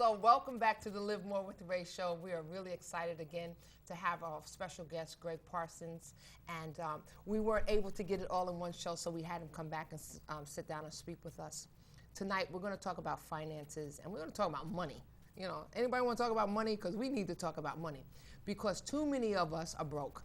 So welcome back to the Live More with Ray show. We are really excited again to have our special guest, Greg Parsons. And we weren't able to get it all in one show, so we had him come back and sit down and speak with us. Tonight, we're going to talk about finances, and we're going to talk about money. You know, anybody want to talk about money? Because we need to talk about money. Because too many of us are broke.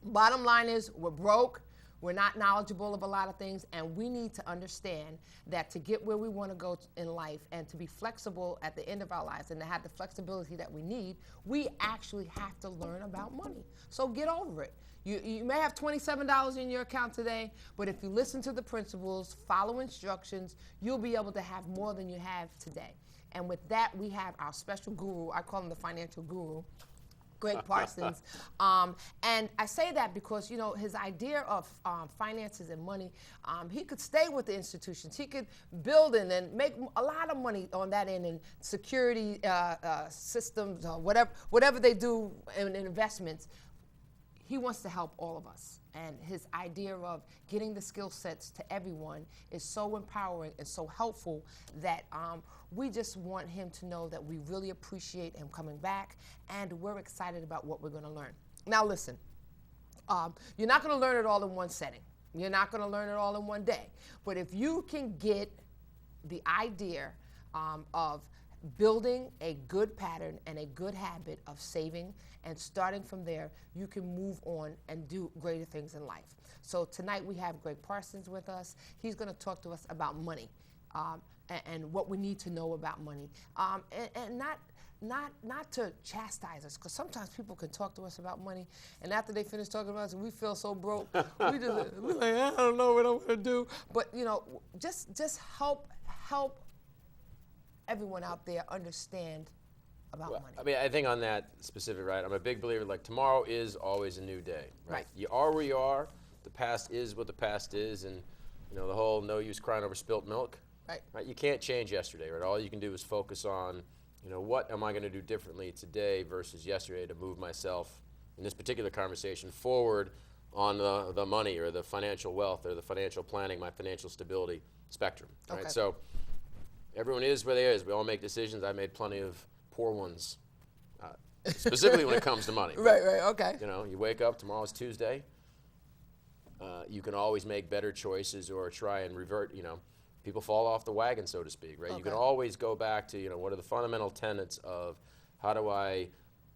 Bottom line is, we're broke. We're not knowledgeable of a lot of things, and we need to understand that to get where we want to go in life and to be flexible at the end of our lives and to have the flexibility that we need, we actually have to learn about money. So get over it. You may have $27 in your account today, but if you listen to the principles, follow instructions, you'll be able to have more than you have today. And with that, we have our special guru. I call him the financial guru, Greg Parsons. And I say that because, you know, his idea of finances and money, he could stay with the institutions. He could build in and make a lot of money on that end in security systems, whatever they do in investments. He wants to help all of us. And his idea of getting the skill sets to everyone is so empowering and so helpful that we just want him to know that we really appreciate him coming back, and we're excited about what we're going to learn. Now listen, you're not going to learn it all in one setting. You're not going to learn it all in one day. But if you can get the idea of building a good pattern and a good habit of saving and starting from there, you can move on and do greater things in life. So tonight we have Greg Parsons with us. He's going to talk to us about money and what we need to know about money, and not to chastise us, because sometimes people can talk to us about money, and after they finish talking about us, we feel so broke. we're like, I don't know what I'm going to do. But you know, just help everyone out there understand about money. I mean, I think on that specific, right, I'm a big believer, like, tomorrow is always a new day, right? You are where you are. The past is what the past is, and, you know, the whole no use crying over spilt milk, right? You can't change yesterday, right? All you can do is focus on, you know, what am I going to do differently today versus yesterday to move myself, in this particular conversation, forward on the money or the financial wealth or the financial planning, my financial stability spectrum, right? Okay. So everyone is where they is. We all make decisions. I made plenty of poor ones, specifically when it comes to money. Right, okay. You know, you wake up, tomorrow's Tuesday. You can always make better choices or try and revert, you know, people fall off the wagon, so to speak, right? Okay. You can always go back to, you know, what are the fundamental tenets of how do I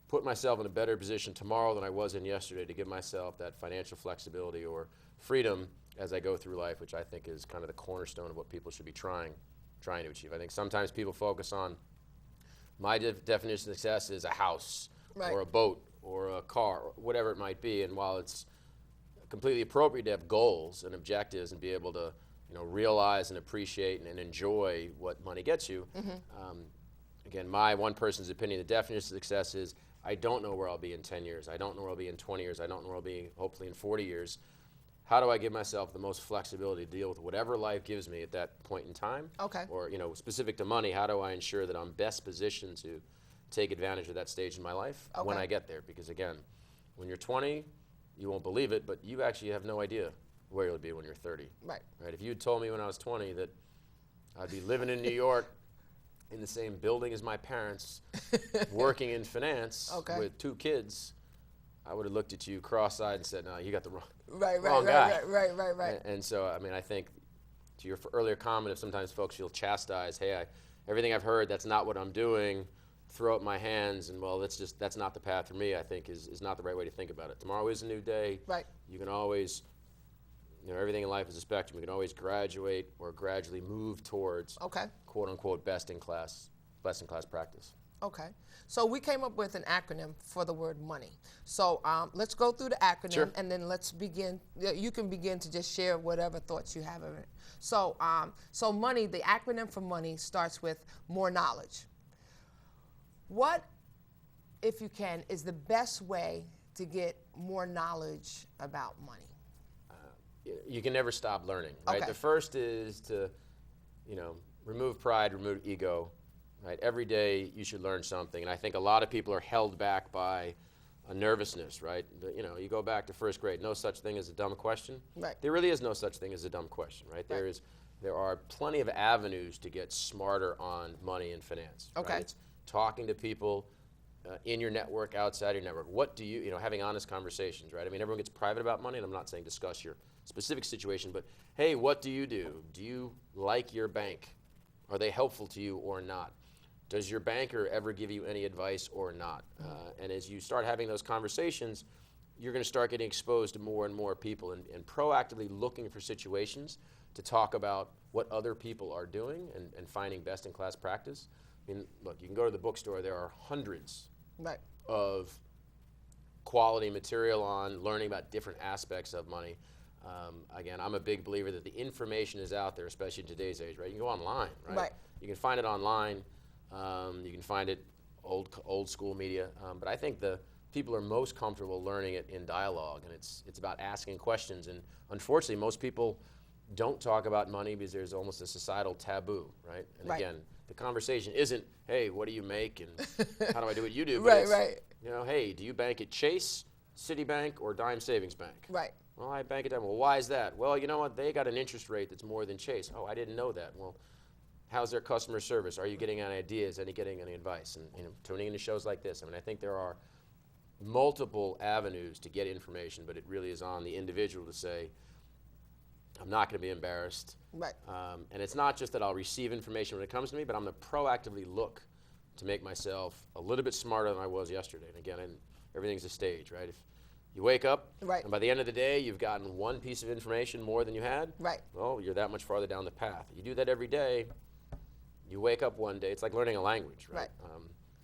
put myself in a better position tomorrow than I was in yesterday to give myself that financial flexibility or freedom as I go through life, which I think is kind of the cornerstone of what people should be trying to achieve. I think sometimes people focus on, my definition of success is a house or a boat or a car, or whatever it might be. And while it's completely appropriate to have goals and objectives and be able to, you know, realize and appreciate and enjoy what money gets you, again, my one person's opinion, the definition of success is, I don't know where I'll be in 10 years. I don't know where I'll be in 20 years. I don't know where I'll be hopefully in 40 years. How do I give myself the most flexibility to deal with whatever life gives me at that point in time? Okay. Or, you know, specific to money, how do I ensure that I'm best positioned to take advantage of that stage in my life when I get there? Because again, when you're 20, you won't believe it, but you actually have no idea where you'll be when you're 30. Right. If you had told me when I was 20 that I'd be living in New York in the same building as my parents, working in finance with 2 kids, I would have looked at you cross-eyed and said, no, you got the wrong guy. Right. And so, I mean, I think to your earlier comment, if sometimes folks feel chastised, hey, everything I've heard, that's not what I'm doing, throw up my hands, and well, that's not the path for me, I think is not the right way to think about it. Tomorrow is a new day. Right. You can always, you know, everything in life is a spectrum. You can always graduate or gradually move towards quote-unquote best-in-class practice. Okay. So we came up with an acronym for the word money. So let's go through the acronym, and then let's begin. You can begin to just share whatever thoughts you have of it. So, so money, the acronym for money starts with more knowledge. What, if you can, is the best way to get more knowledge about money? You can never stop learning, right? The first is to, you know, remove pride, remove ego. Right, every day you should learn something, and I think a lot of people are held back by a nervousness, right? You know, you go back to first grade, no such thing as a dumb question. Right. There really is no such thing as a dumb question, right? There is there are plenty of avenues to get smarter on money and finance. Okay. Right? It's talking to people in your network, outside your network. What do you, having honest conversations, right? I mean, everyone gets private about money, and I'm not saying discuss your specific situation, but hey, what do you do? Do you like your bank? Are they helpful to you or not? Does your banker ever give you any advice or not? And as you start having those conversations, you're going to start getting exposed to more and more people and proactively looking for situations to talk about what other people are doing and finding best-in-class practice. I mean, look, you can go to the bookstore. There are hundreds of quality material on learning about different aspects of money. Again, I'm a big believer that the information is out there, especially in today's age, right? You can go online, right? You can find it online. You can find it old school media. But I think the people are most comfortable learning it in dialogue, and it's about asking questions. And unfortunately, most people don't talk about money because there's almost a societal taboo, right? And again, the conversation isn't, hey, what do you make and how do I do what you do? But hey, do you bank at Chase, Citibank, or Dime Savings Bank? Right. Well, I bank at them. Well, why is that? Well, you know what? They got an interest rate that's more than Chase. Oh, I didn't know that. Well, how's their customer service? Are you getting any ideas? Getting any advice? And tuning into shows like this. I mean, I think there are multiple avenues to get information, but it really is on the individual to say, I'm not going to be embarrassed. Right. And it's not just that I'll receive information when it comes to me, but I'm going to proactively look to make myself a little bit smarter than I was yesterday. And again, everything's a stage, right? If you wake up, and by the end of the day, you've gotten one piece of information more than you had, well, you're that much farther down the path. You do that every day, you wake up one day, it's like learning a language, right?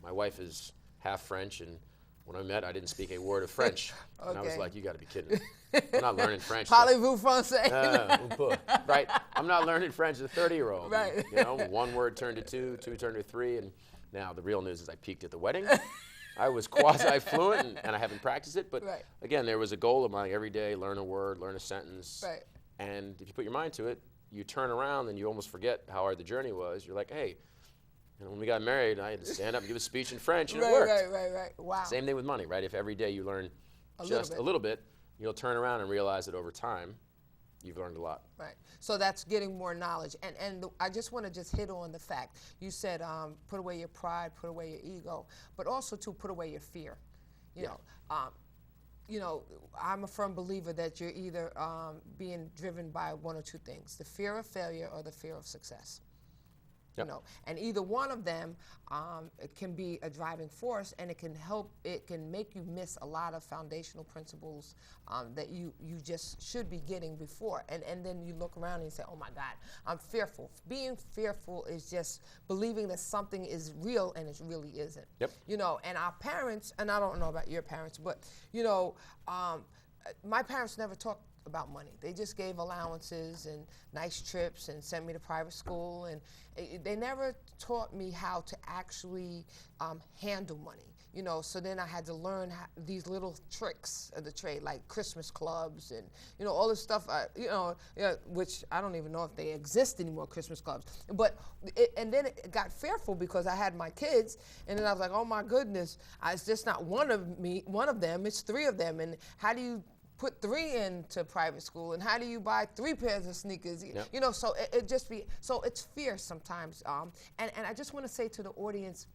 My wife is half French, and when I met, I didn't speak a word of French. And I was like, you got to be kidding me. I'm not learning French. Parlez-vous français? Right. I'm not learning French as a 30-year-old. Right. One word turned to two, two turned to three, and now the real news is I peaked at the wedding. I was quasi-fluent, and I haven't practiced it. But again, there was a goal of mine every day, learn a word, learn a sentence. Right. And if you put your mind to it, you turn around and you almost forget how hard the journey was. You're like, hey, when we got married, I had to stand up and give a speech in French, and it worked. Right. Wow. Same thing with money, right? If every day you learn just a little bit, you'll turn around and realize that over time, you've learned a lot. Right. So that's getting more knowledge. And I just want to hit on the fact. You said put away your pride, put away your ego, but also to put away your fear. You know, I'm a firm believer that you're either being driven by one or two things, the fear of failure or the fear of success. Yep. And either one of them it can be a driving force, and it can make you miss a lot of foundational principles that you just should be getting before. And then you look around and you say, oh my God, I'm fearful. Being fearful is just believing that something is real and it really isn't. Yep. And our parents, and I don't know about your parents, but my parents never talked about money. They just gave allowances and nice trips and sent me to private school, and they never taught me how to actually handle money. So then I had to learn these little tricks of the trade, like Christmas clubs and all this stuff. Which I don't even know if they exist anymore, Christmas clubs. But and then it got fearful because I had my kids, and then I was like, oh my goodness, it's just not one of them. It's three of them, and how do you put three into private school, and how do you buy 3 pairs of sneakers? Yep. So it's fear sometimes. And I just want to say to the audience,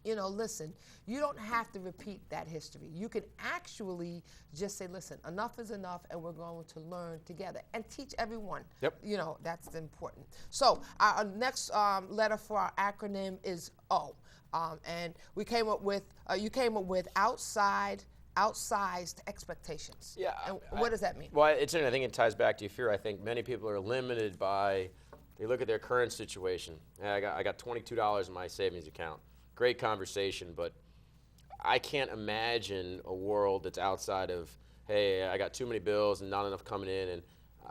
listen, you don't have to repeat that history. You can actually just say, listen, enough is enough, and we're going to learn together and teach everyone. Yep. That's important. So our next letter for our acronym is O. And we came up with, you came up with outsized expectations. Yeah. And what does that mean? Well, I think it ties back to your fear. I think many people are limited by, they look at their current situation. I got $22 in my savings account. Great conversation, but I can't imagine a world that's outside of, hey, I got too many bills and not enough coming in, and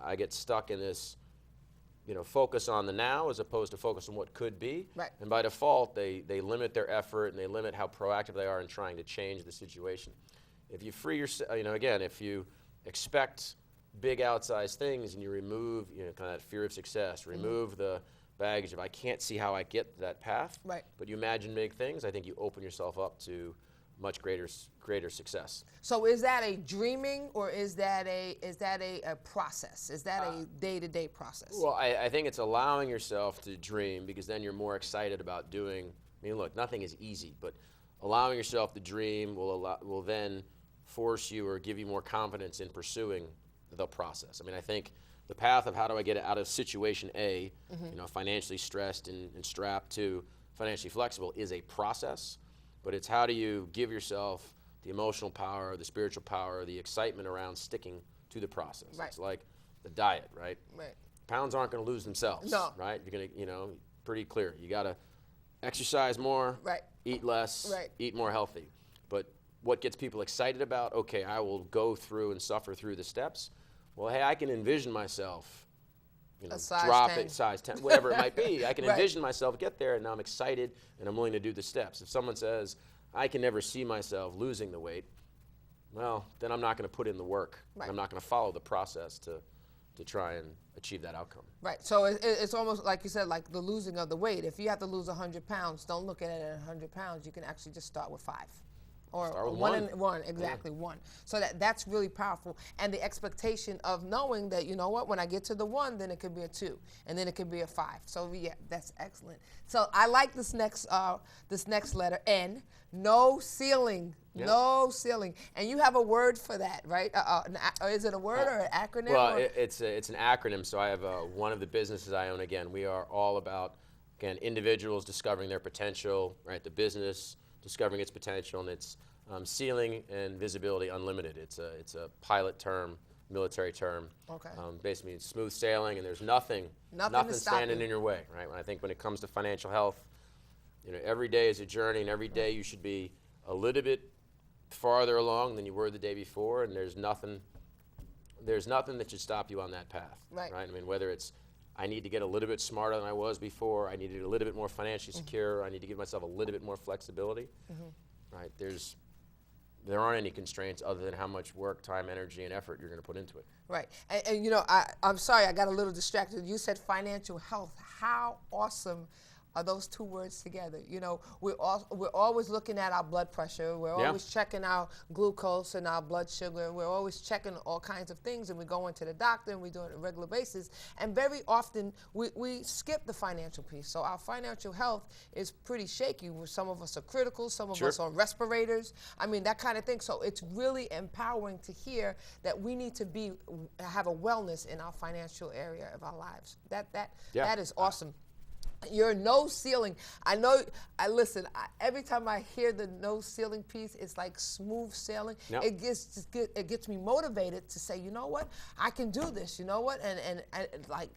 I get stuck in this, focus on the now as opposed to focus on what could be. Right. And by default, they limit their effort and they limit how proactive they are in trying to change the situation. If you free yourself, again, if you expect big outsized things and you remove, kind of that fear of success, remove the baggage of I can't see how I get that path, right? But you imagine big things, I think you open yourself up to much greater success. So is that a dreaming, or is that a process? Is that a day-to-day process? Well, I think it's allowing yourself to dream, because then you're more excited about doing. I mean, look, nothing is easy, but allowing yourself to dream will then force you or give you more confidence in pursuing the process. I mean, I think the path of how do I get out of situation A, financially stressed and strapped, to financially flexible, is a process, but it's how do you give yourself the emotional power, the spiritual power, the excitement around sticking to the process. Right. It's like the diet, right? Right. Pounds aren't going to lose themselves, No. right? You're going to, pretty clear. You got to exercise more, Right. eat less, Right. eat more healthy. But what gets people excited about, okay, I will go through and suffer through the steps. Well, hey, I can envision myself, A size drop 10. it, size 10, whatever it might be. I can Right. envision myself get there, and now I'm excited, and I'm willing to do the steps. If someone says, I can never see myself losing the weight, well, then I'm not going to put in the work. Right. I'm not going to follow the process to try and achieve that outcome. Right. So it's almost like you said, like the losing of the weight. If you have to lose 100 pounds, don't look at it at 100 pounds. You can actually just start with 5. Or Start with one, exactly, one. So that's really powerful. And the expectation of knowing that, you know what, when I get to the 1, then it could be a 2, and then it could be a 5. So yeah, that's excellent. So I like this next letter, N. No ceiling. Yeah. No ceiling. And you have a word for that, right? Is it a word or an acronym? Well, or? it's an acronym. So I have one of the businesses I own. Again, we are all about, again, individuals discovering their potential, right? The business discovering its potential, and it's ceiling and visibility unlimited. It's a pilot term, military term. Okay. Basically means smooth sailing, and there's nothing to stop standing you. in your way, right? I think when it comes to financial health, every day is a journey, and every day you should be a little bit farther along than you were the day before, and there's nothing that should stop you on that path. Right. I mean, whether it's I need to get a little bit smarter than I was before, I need to get a little bit more financially secure, I need to give myself a little bit more flexibility. Right? There aren't any constraints other than how much work, time, energy, and effort you're going to put into it. Right. And I'm sorry, I got a little distracted. You said financial health. How awesome are those two words together? We're always looking at our blood pressure. We're always checking our glucose and our blood sugar. We're always checking all kinds of things, and we're going to the doctor, and we do it on a regular basis. And very often, we skip the financial piece. So our financial health is pretty shaky. Some of us are critical. Some of us are on respirators. I mean, that kind of thing. So it's really empowering to hear that we need to have a wellness in our financial area of our lives. That is awesome. Your no ceiling. I know. Listen. Every time I hear the no ceiling piece, it's like smooth sailing. Yep. It gets me motivated to say, you know what, I can do this. You know what, and like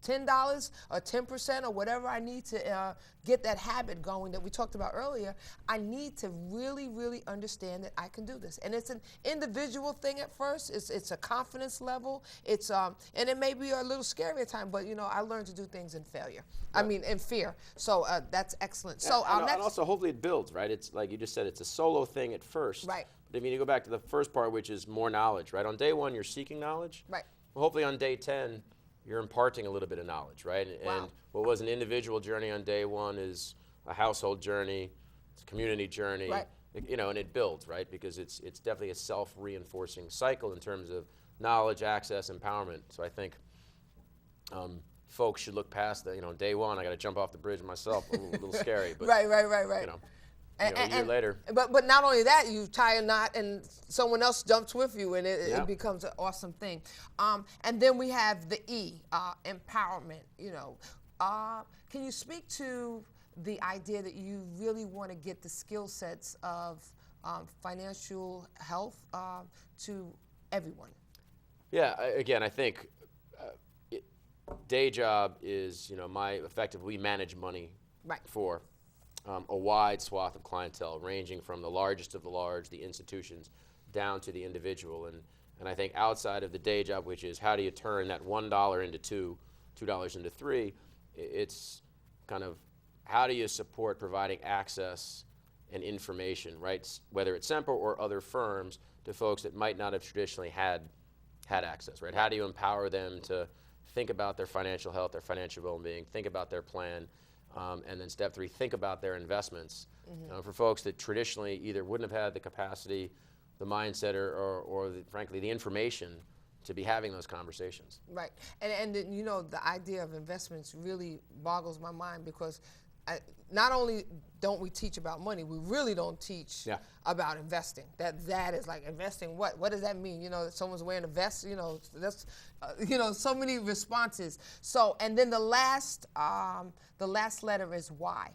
$10 or 10% or whatever I need to get that habit going that we talked about earlier. I need to really, really understand that I can do this. And it's an individual thing at first. It's a confidence level. It's and it may be a little scary at times, but I learned to do things in failure. Yeah. I mean, in fear. So that's excellent. Yeah, so and also hopefully it builds, right? It's like you just said, it's a solo thing at first. Right. But if you go back to the first part, which is more knowledge, right? On day 1, you're seeking knowledge. Right. Well, hopefully on day 10, you're imparting a little bit of knowledge, right? Wow. And what was an individual journey on day 1 is a household journey, it's a community journey, right. And it builds, right? Because it's definitely a self-reinforcing cycle in terms of knowledge, access, empowerment. So I think folks should look past that. Day 1, I got to jump off the bridge myself, a little scary. But, right. A year later. But not only that, you tie a knot and someone else jumps with you, and it becomes an awesome thing. And then we have the E, empowerment. Can you speak to the idea that you really want to get the skill sets of financial health to everyone? Yeah, again, I think day job is, we manage money for a wide swath of clientele, ranging from the largest of the large, the institutions, down to the individual. And I think outside of the day job, which is how do you turn that $1 into $2 into $3, it's kind of how do you support providing access and information, right? Whether it's Semper or other firms, to folks that might not have traditionally had access, right? How do you empower them to think about their financial health, their financial well-being, think about their plan, and then step 3, think about their investments for folks that traditionally either wouldn't have had the capacity, the mindset, or frankly, the information to be having those conversations. Right. And you know, the idea of investments really boggles my mind because not only don't we teach about money, we really don't teach about investing. That is like investing. What does that mean? You know, someone's wearing a vest. You know, that's so many responses. So, and then the last letter is Y.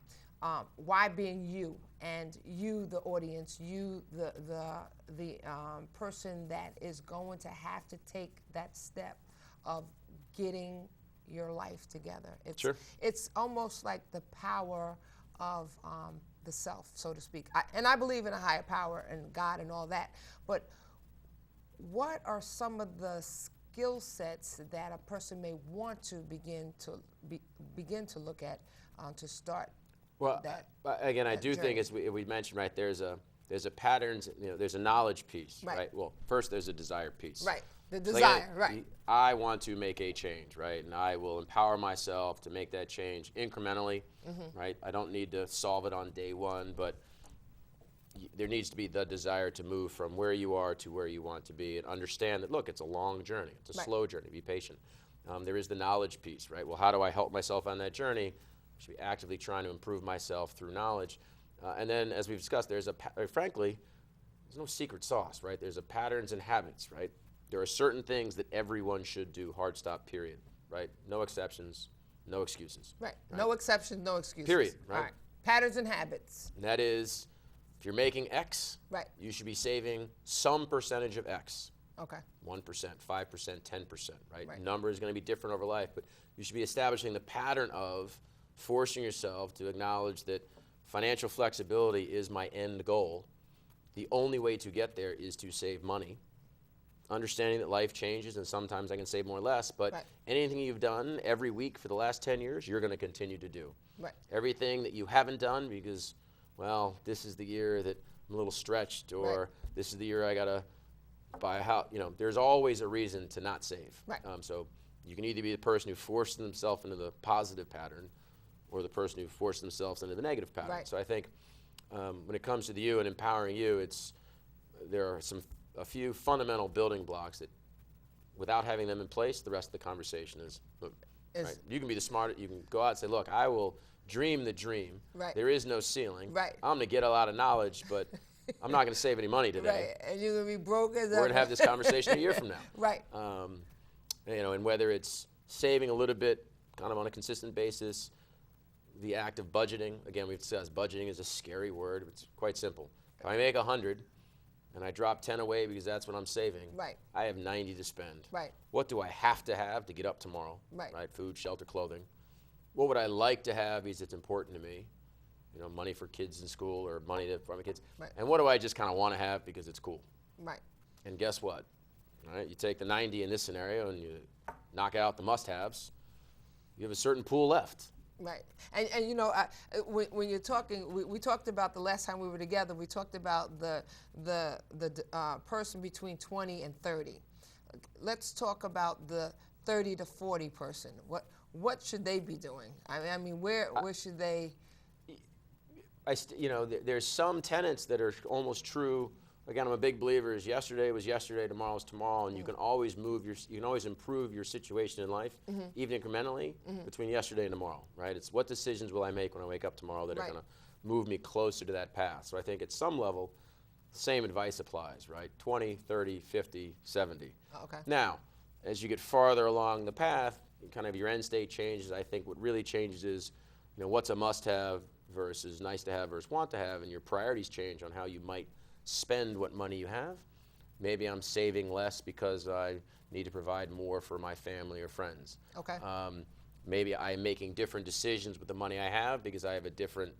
Y being you, and you, the audience, you, the person that is going to have to take that step of getting your life together. It's almost like the power of the self, so to speak. And I believe in a higher power and God and all that. But what are some of the skill sets that a person may want to begin to look at to start? Well, again, I do think, as we mentioned, right, there's a patterns, there's a knowledge piece, right? Well, first there's a desire piece. Right, the desire, right. I want to make a change, right? And I will empower myself to make that change incrementally, right? I don't need to solve it on day one, but there needs to be the desire to move from where you are to where you want to be, and understand that, look, it's a long journey. It's a slow journey. Be patient. There is the knowledge piece, right? Well, how do I help myself on that journey? I should be actively trying to improve myself through knowledge. And then, as we've discussed, frankly, there's no secret sauce, right? There's patterns and habits, right? There are certain things that everyone should do, hard stop, period, right? No exceptions, no excuses. Right. No exceptions, no excuses. Period, right? All right. Patterns and habits. And that is, if you're making X, you should be saving some percentage of X. Okay. 1%, 5%, 10%, right? Number is going to be different over life, but you should be establishing the pattern of forcing yourself to acknowledge that financial flexibility is my end goal. The only way to get there is to save money. Understanding that life changes and sometimes I can save more or less, but anything you've done every week for the last 10 years, you're going to continue to do. Right. Everything that you haven't done because, well, this is the year that I'm a little stretched, or this is the year I got to buy a house. There's always a reason to not save. Right. So you can either be the person who forced themselves into the positive pattern or the person who forced themselves into the negative pattern. Right. So I think when it comes to you and empowering you, there are a few fundamental building blocks that, without having them in place, the rest of the conversation is moot. Right? You can be the smart. You can go out and say, "Look, I will dream the dream. Right. There is no ceiling. Right. I'm going to get a lot of knowledge, but I'm not going to save any money today. Right. And you're going to be broke as We're going to have this conversation a year from now. Right. And whether it's saving a little bit, kind of on a consistent basis, the act of budgeting. Again, we've discussed budgeting is a scary word. It's quite simple. If I make 100 and I drop 10 away because that's what I'm saving, I have 90 to spend. Right. What do I have to get up tomorrow? Right. Food, shelter, clothing. What would I like to have because it's important to me? Money for kids in school or money for my kids. Right. And what do I just kind of want to have because it's cool? Right. And guess what? All right, you take the 90 in this scenario and you knock out the must-haves, you have a certain pool left. Right. And when you're talking, we talked about the last time we were together, we talked about the person between 20 and 30. Let's talk about the 30 to 40 person. What should they be doing? I mean, where should they? There's some tenets that are almost true. Again, I'm a big believer is yesterday was yesterday, tomorrow is tomorrow, and you can always you can always improve your situation in life, even incrementally, between yesterday and tomorrow, right? It's what decisions will I make when I wake up tomorrow that are going to move me closer to that path. So I think at some level, same advice applies, right? 20, 30, 50, 70. Okay. Now, as you get farther along the path, kind of your end state changes. I think what really changes is, what's a must-have versus nice to have versus want to have, and your priorities change on how you might spend what money you have. Maybe I'm saving less because I need to provide more for my family or friends. Okay. Maybe I'm making different decisions with the money I have because I have a different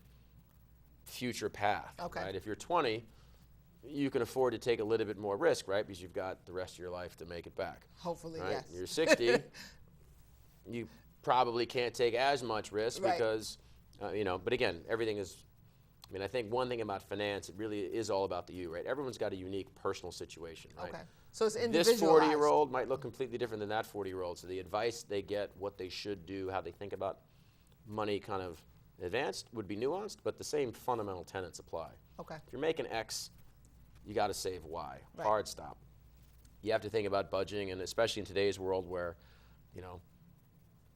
future path. Okay. Right? If you're 20, you can afford to take a little bit more risk, right? Because you've got the rest of your life to make it back. Hopefully, right? yes. You're 60, you probably can't take as much risk because, but again, everything is, I think one thing about finance, it really is all about the you, right? Everyone's got a unique personal situation, right? Okay. So it's individualized. This 40-year-old might look completely different than that 40-year-old. So the advice they get, what they should do, how they think about money kind of Advanced would be nuanced, but the same fundamental tenets apply. Okay. If you're making X, you got to save Y. Right. Hard stop. You have to think about budgeting, and especially in today's world where,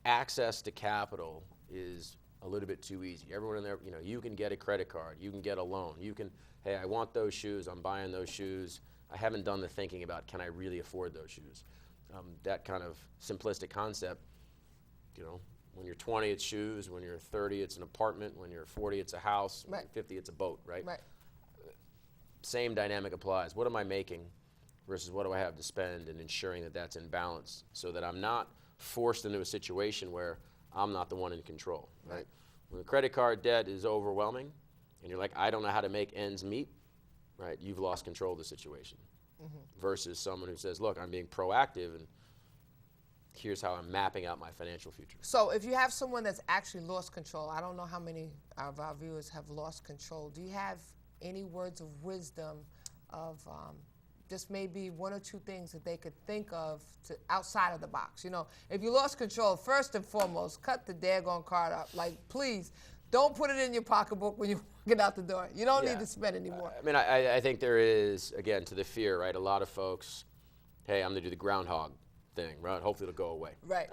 access to capital is a little bit too easy. Everyone in there, you can get a credit card, you can get a loan, you can, hey, I want those shoes, I'm buying those shoes. I haven't done the thinking about, can I really afford those shoes? That kind of simplistic concept, when you're 20, it's shoes. When you're 30, it's an apartment. When you're 40, it's a house. When Right. you're 50, it's a boat, right? Right. Same dynamic applies. What am I making versus what do I have to spend, and ensuring that that's in balance so that I'm not forced into a situation where I'm not the one in control, right? When the credit card debt is overwhelming and you're like, I don't know how to make ends meet, right? You've lost control of the situation. Versus someone who says, look, I'm being proactive, and here's how I'm mapping out my financial future. So if you have someone that's actually lost control, I don't know how many of our viewers have lost control. Do you have any words of wisdom of just maybe one or two things that they could think of to outside of the box? If you lost control, first and foremost, cut the daggone card up. Like, please, don't put it in your pocketbook when you get out the door. You don't need to spend anymore. I think there is, again, to the fear, right? A lot of folks, hey, I'm going to do the groundhog thing, right? Hopefully it'll go away. Right.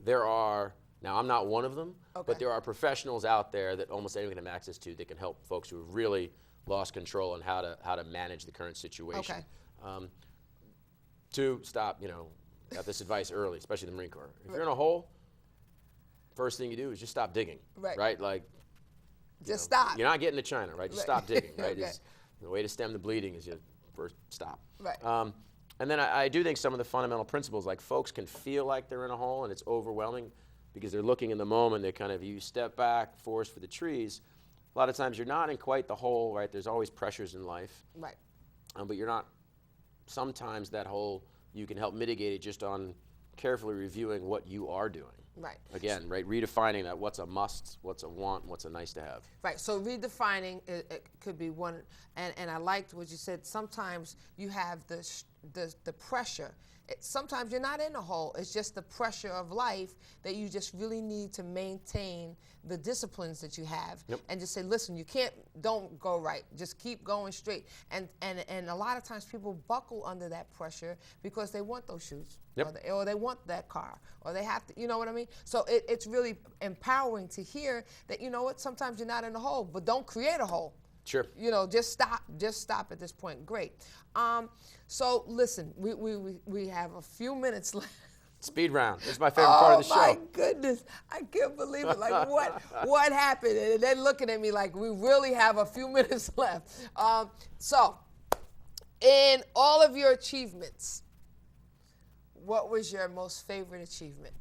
There are, now I'm not one of them, Okay. but there are professionals out there that almost anyone can have access to that can help folks who have really lost control on how to manage the current situation. Okay. Two, stop, got this advice early, especially the Marine Corps. If you're in a hole, first thing you do is just stop digging. Right. Like, Just stop. You're not getting to China, right? Just stop digging, right? Okay. The way to stem the bleeding is you first stop. Right. And then I do think some of the fundamental principles, like folks can feel like they're in a hole and it's overwhelming because they're looking in the moment. They kind of, you step back, forest for the trees. A lot of times you're not in quite the hole, right? There's always pressures in life. Right. But you're not, sometimes that hole, you can help mitigate it just on carefully reviewing what you are doing. Right. Again, right, redefining that what's a must, what's a want, what's a nice to have. Right. So redefining it could be one, and I liked what you said. Sometimes you have the pressure. Sometimes you're not in a hole. It's just the pressure of life that you just really need to maintain the disciplines that you have, and just say, listen, don't go right. Just keep going straight. And a lot of times people buckle under that pressure because they want those shoes, or they want that car, or they have to. You know what I mean? So it's really empowering to hear that. You know what? Sometimes you're not in a hole, but don't create a hole. Sure. Just stop at this point. Great. So listen, we have a few minutes left. Speed round. It's my favorite part of the show. Oh my goodness, I can't believe it. Like what happened? And they're looking at me like we really have a few minutes left. So, in all of your achievements, what was your most favorite achievement?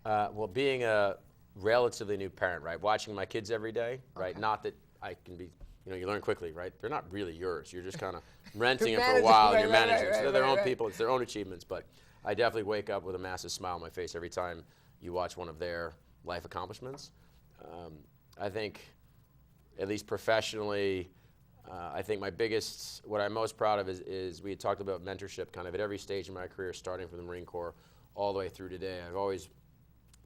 Well, being a relatively new parent, right? Watching my kids every day, right? Okay. Not that I can be, you learn quickly, right? They're not really yours. You're just kind of renting You're them for a while, and you're managing, managing them. So they're their own right. people, it's their own achievements, but I definitely wake up with a massive smile on my face every time you watch one of their life accomplishments. I think, at least professionally, I think what I'm most proud of is we had talked about mentorship kind of at every stage in my career, starting from the Marine Corps all the way through today. I've always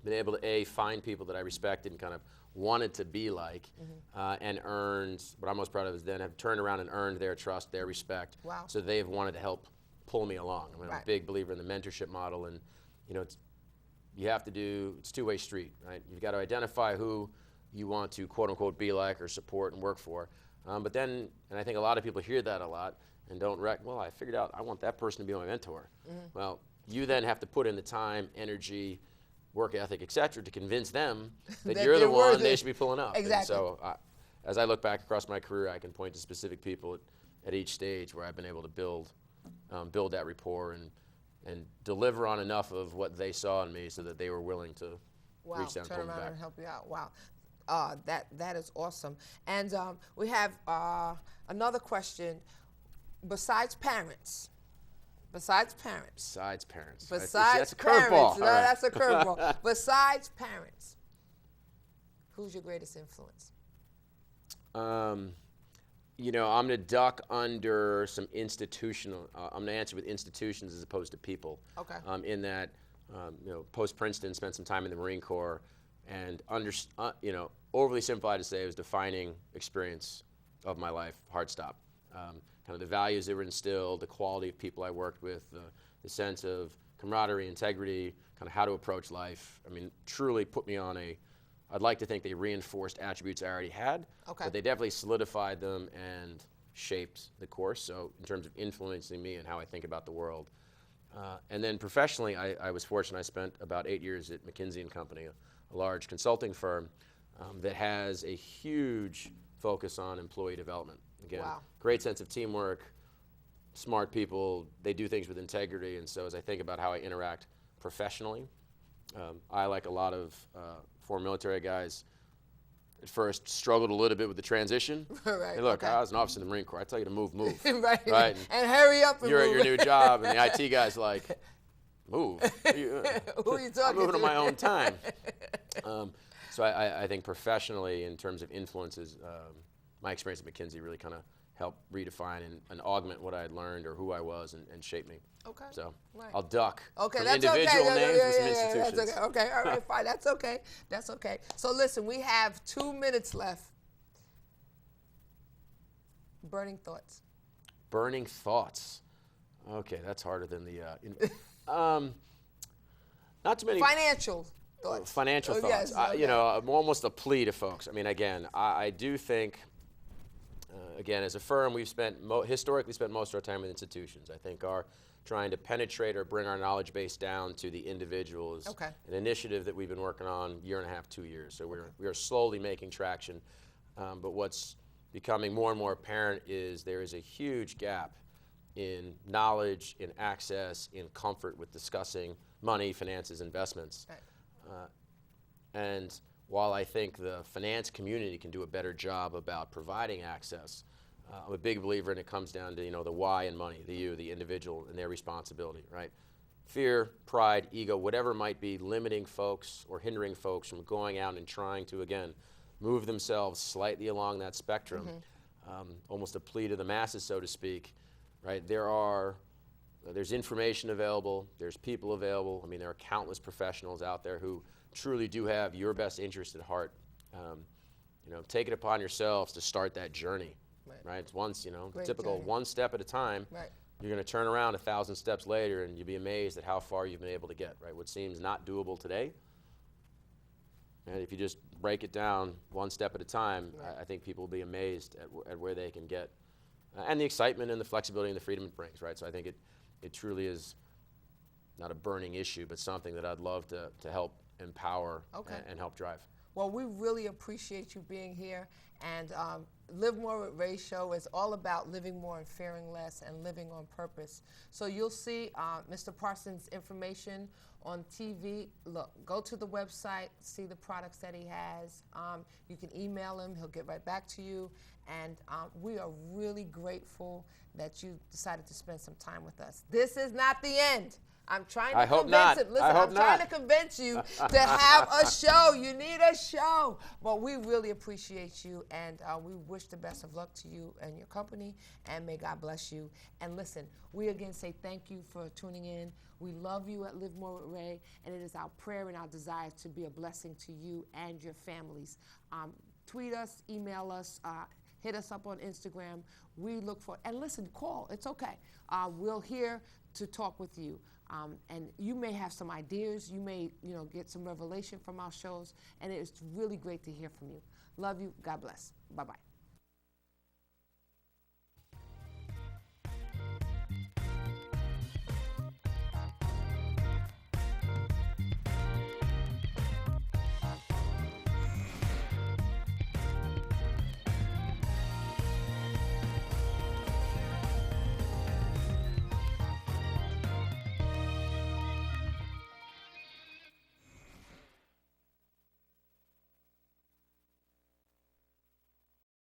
been able to, find people that I respected and kind of wanted to be like, and earned, what I'm most proud of is then have turned around and earned their trust, their respect. Wow. So they've wanted to help pull me along. I'm Right. a big believer in the mentorship model, and it's two-way street, right? You've got to identify who you want to quote unquote be like or support and work for. But then, and I think a lot of people hear that a lot and don't I figured out I want that person to be my mentor. Well, you then have to put in the time, energy, work ethic, et cetera, to convince them that you're the one they should be pulling up. Exactly. And so as I look back across my career, I can point to specific people at each stage where I've been able to build that rapport and deliver on enough of what they saw in me so that they were willing to reach down and pull turn me around back. and help you out. Wow. That is awesome. And we have another question. Besides parents. Besides parents. Besides That's a parents. curveball. No, that's a curveball. Besides parents, who's your greatest influence? I'm going to duck under some institutional. I'm going to answer with institutions as opposed to people. Okay. In that, post Princeton, spent some time in the Marine Corps, and overly simplified to say, it was defining experience of my life, hard stop. Kind of the values that were instilled, the quality of people I worked with, the sense of camaraderie, integrity, kind of how to approach life. I mean, truly put me on I'd like to think they reinforced attributes I already had, but they definitely solidified them and shaped the course. So in terms of influencing me and how I think about the world. And then professionally, I was fortunate. I spent about 8 years at McKinsey & Company, a large consulting firm that has a huge focus on employee development. Again, great sense of teamwork, smart people, they do things with integrity. And so as I think about how I interact professionally, I, like a lot of former military guys, at first struggled a little bit with the transition. Right. Hey, look, I was an officer in the Marine Corps. I tell you to move. Right. And hurry up and you're move. at your new job, and the IT guy's like, move. Who are you talking to? I'm moving on my own time. So I think professionally, in terms of influences, my experience at McKinsey really kind of helped redefine and augment what I had learned or who I was and shape me. Okay. So right. I'll duck from that's individual okay. names to some institutions. That's okay. Okay, all right, fine. That's okay. That's okay. So listen, we have 2 minutes left. Burning thoughts. Burning thoughts. Okay, that's harder than the. Not too many. Financial thoughts. Financial thoughts. Yes, okay. Almost a plea to folks. I mean, again, I do think. Again, as a firm, we've historically spent most of our time with institutions. I think our trying to penetrate or bring our knowledge base down to the individual is an initiative that we've been working on 1.5 years, 2 years. So we are slowly making traction. But what's becoming more and more apparent is there is a huge gap in knowledge, in access, in comfort with discussing money, finances, investments. Right. And while I think the finance community can do a better job about providing access, I'm a big believer, and it comes down to the why in money, the individual and their responsibility, right? Fear, pride, ego, whatever might be limiting folks or hindering folks from going out and trying to, again, move themselves slightly along that spectrum, almost a plea to the masses, so to speak, right? There's information available, there's people available. I mean, there are countless professionals out there who truly do have your best interest at heart. Take it upon yourselves to start that journey, right? It's once, typical journey. One step at a time. Right. You're going to turn around 1,000 steps later, and you'll be amazed at how far you've been able to get, right? What seems not doable today, and if you just break it down one step at a time, I think people will be amazed at where they can get, and the excitement and the flexibility and the freedom it brings, right? So I think it truly is not a burning issue, but something that I'd love to help empower and help drive. Well, we really appreciate you being here. And Live More with Ray show is all about living more and fearing less and living on purpose. So you'll see Mr. Parsons' information on TV. Look, go to the website, see the products that he has. You can email him. He'll get right back to you. And we are really grateful that you decided to spend some time with us. This is not the end. I'm trying to convince him. Listen, I'm trying to convince you to have a show. You need a show. But we really appreciate you, and we wish the best of luck to you and your company, and may God bless you. And listen, we again say thank you for tuning in. We love you at Live More with Ray, and it is our prayer and our desire to be a blessing to you and your families. Tweet us, email us, hit us up on Instagram. We look for, and listen, call. It's okay. We're here to talk with you. And you may have some ideas. You may, get some revelation from our shows. And it's really great to hear from you. Love you. God bless. Bye-bye.